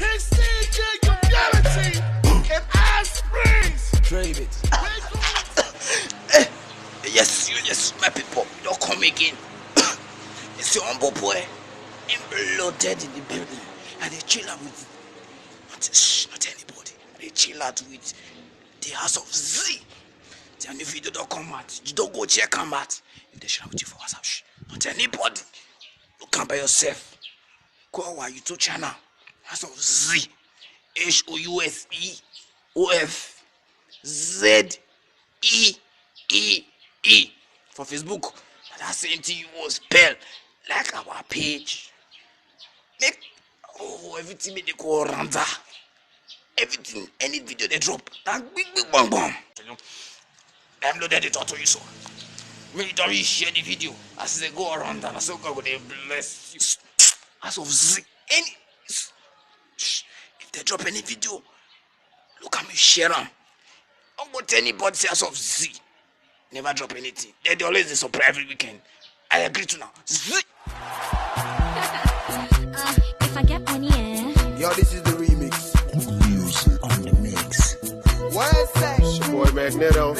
His CJ Community in Ice Springs. Trade it. Yes, my people, don't come again. It's your humble boy, imploded in the building, and they chill out with not anybody. They chill out with the House of Z. Tell me if you don't come out, you don't go check them out. If they chill out with you for WhatsApp, not anybody. You come by yourself. Go our YouTube channel, House of Z, HOUSEFZEE. For Facebook, that same thing you will spell like our page. Make everything make they go around there. Everything, any video they drop, that big bang bang. I'm loaded it to you so. When you don't share the video, as they go around and so God will bless you. As of Z, if they drop any video, look at me share them. Don't go to anybody say as of Z. Never drop anything. They always they surprise every weekend. I agree to now. Z. If I get money, Yo, this is the remix. Music on the mix. One sec. It's your boy Magneto.